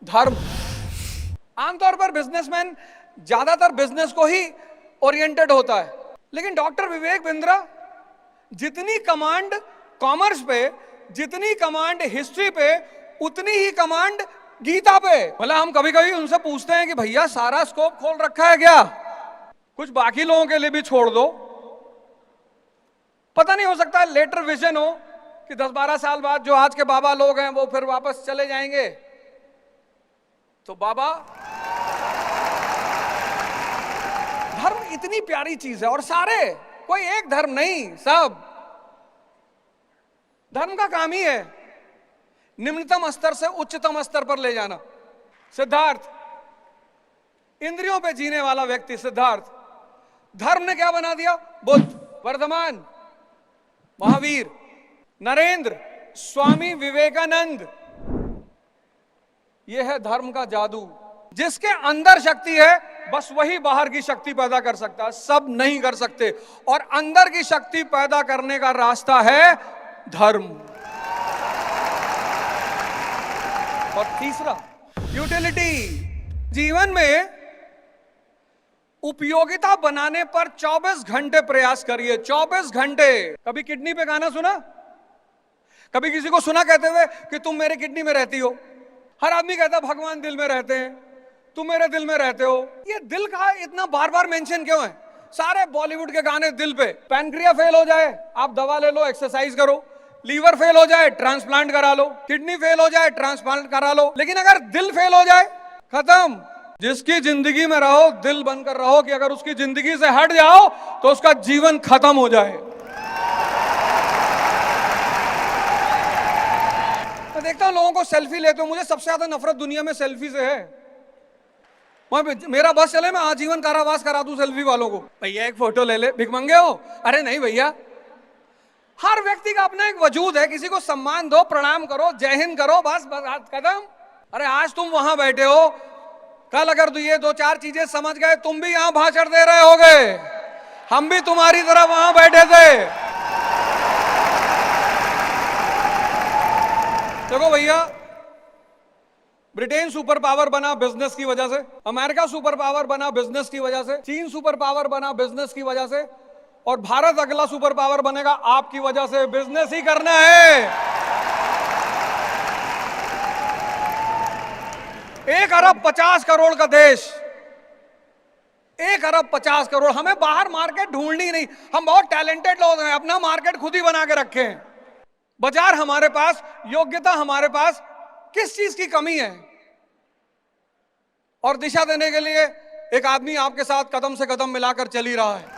धर्म। आमतौर पर बिजनेसमैन ज्यादातर बिजनेस को ही ओरिएंटेड होता है, लेकिन डॉक्टर विवेक बिंद्रा जितनी कमांड कॉमर्स पे, जितनी कमांड हिस्ट्री पे, उतनी ही कमांड गीता पे। मतलब हम कभी कभी उनसे पूछते हैं कि भैया सारा स्कोप खोल रखा है क्या, कुछ बाकी लोगों के लिए भी छोड़ दो। पता नहीं, हो सकता है लेटर विजन हो कि 10-12 साल बाद जो आज के बाबा लोग हैं वो फिर वापस चले जाएंगे। तो बाबा, धर्म इतनी प्यारी चीज है, और सारे, कोई एक धर्म नहीं, सब धर्म का काम ही है निम्नतम स्तर से उच्चतम स्तर पर ले जाना। सिद्धार्थ, इंद्रियों पे जीने वाला व्यक्ति सिद्धार्थ, धर्म ने क्या बना दिया? बुद्ध, वर्धमान महावीर, नरेंद्र, स्वामी विवेकानंद। यह है धर्म का जादू। जिसके अंदर शक्ति है बस वही बाहर की शक्ति पैदा कर सकता है, सब नहीं कर सकते। और अंदर की शक्ति पैदा करने का रास्ता है धर्म। और तीसरा, यूटिलिटी। जीवन में उपयोगिता बनाने पर 24 घंटे प्रयास करिए, 24 घंटे। कभी किडनी पे गाना सुना? कभी किसी को सुना कहते हुए कि तुम मेरे किडनी में रहती हो? हर आदमी कहता भगवान दिल में रहते हैं, तुम मेरे दिल में रहते हो। ये दिल का इतना बार बार मेंशन क्यों है? सारे बॉलीवुड के गाने दिल पे। पैनक्रिया फेल हो जाए, आप दवा ले लो, एक्सरसाइज करो। लीवर फेल हो जाए, ट्रांसप्लांट करा लो। किडनी फेल हो जाए, ट्रांसप्लांट करा लो। लेकिन अगर दिल फेल हो जाए, खत्म। जिसकी जिंदगी में रहो, दिल बनकर रहो कि अगर उसकी जिंदगी से हट जाओ तो उसका जीवन खत्म हो जाए। मैं देखता हूं लोगों को सेल्फी लेते हो, मुझे सबसे ज्यादा नफरत दुनिया में सेल्फी से है। मेरा बस चले, मैं आजीवन कारावास करा दूं सेल्फी वालों को। भैया एक फोटो ले ले, भिखमंगे हो? अरे नहीं भैया, हर व्यक्ति का अपना एक वजूद है। किसी को सम्मान दो, प्रणाम करो, जय हिंद करो, बस कदम। अरे आज तुम वहां बैठे हो, कल अगर ये 2-4 चीजें समझ गए, तुम भी यहां भाषण दे रहे होगे। हम भी तुम्हारी तरह वहां बैठे थे। देखो भैया, ब्रिटेन सुपर पावर बना बिजनेस की वजह से, अमेरिका सुपर पावर बना बिजनेस की वजह से, चीन सुपर पावर बना बिजनेस की वजह से, और भारत अगला सुपर पावर बनेगा आपकी वजह से। बिजनेस ही करना है। 1 अरब 50 करोड़ का देश, 1 अरब 50 करोड़। हमें बाहर मार्केट ढूंढनी नहीं, हम बहुत टैलेंटेड लोग हैं, अपना मार्केट खुद ही बना के रखे हैं। बाजार हमारे पास, योग्यता हमारे पास, किस चीज की कमी है? और दिशा देने के लिए एक आदमी आपके साथ कदम से कदम मिलाकर चल ही रहा है।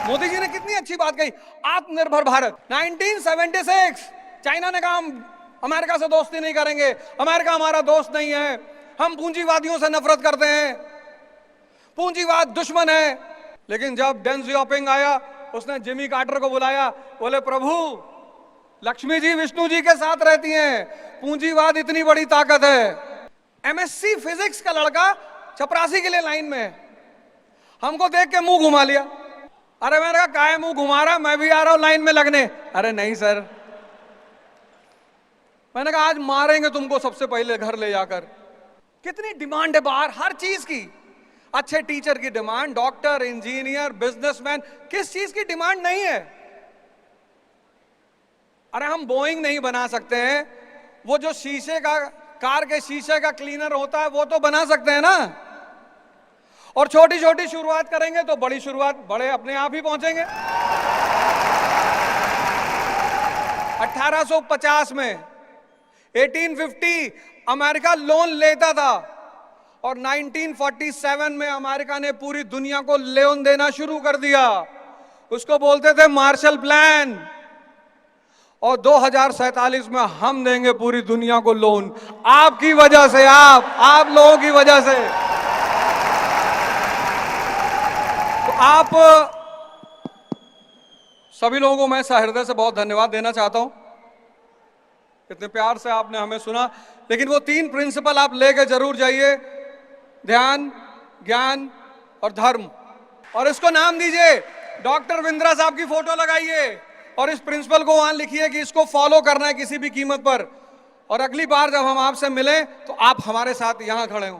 मोदी जी ने कितनी अच्छी बात कही, आत्मनिर्भर भारत। 1976 चाइना ने कहा हम अमेरिका से दोस्ती नहीं करेंगे, अमेरिका हमारा दोस्त नहीं है, हम पूंजीवादियों से नफरत करते हैं, पूंजीवाद दुश्मन है। लेकिन जब डेंग जियाओपिंग आया, उसने जिमी कार्टर को बुलाया, बोले प्रभु लक्ष्मी जी विष्णु जी के साथ रहती हैं, पूंजीवाद इतनी बड़ी ताकत है। एमएससी फिजिक्स का लड़का चपरासी के लिए लाइन में है, हमको देख के मुंह घुमा लिया। अरे मैंने कहा काहे मुंह घुमा रहा, मैं भी आ रहा हूं लाइन में लगने। अरे नहीं सर, मैंने कहा आज मारेंगे तुमको सबसे पहले घर ले जाकर। कितनी डिमांड है बाहर हर चीज की। अच्छे टीचर की डिमांड, डॉक्टर, इंजीनियर, बिजनेसमैन, किस चीज की डिमांड नहीं है? अरे हम बोइंग नहीं बना सकते हैं, वो जो शीशे का, कार के शीशे का क्लीनर होता है वो तो बना सकते हैं ना। और छोटी छोटी शुरुआत करेंगे तो बड़ी शुरुआत, बड़े अपने आप ही पहुंचेंगे। 1850 में 1850 अमेरिका लोन लेता था, और 1947 में अमेरिका ने पूरी दुनिया को लोन देना शुरू कर दिया। उसको बोलते थे मार्शल प्लान। और 2047 में हम देंगे पूरी दुनिया को लोन, आपकी वजह से, आप लोगों की वजह से। तो आप सभी लोगों को मैं सहृदय से बहुत धन्यवाद देना चाहता हूं, इतने प्यार से आपने हमें सुना। लेकिन वो 3 प्रिंसिपल आप लेके जरूर जाइए, ध्यान, ज्ञान और धर्म। और इसको नाम दीजिए, डॉक्टर बिंद्रा साहब की फोटो लगाइए और इस प्रिंसिपल को वहां लिखिए कि इसको फॉलो करना है किसी भी कीमत पर। और अगली बार जब हम आपसे मिलें तो आप हमारे साथ यहां खड़े हों।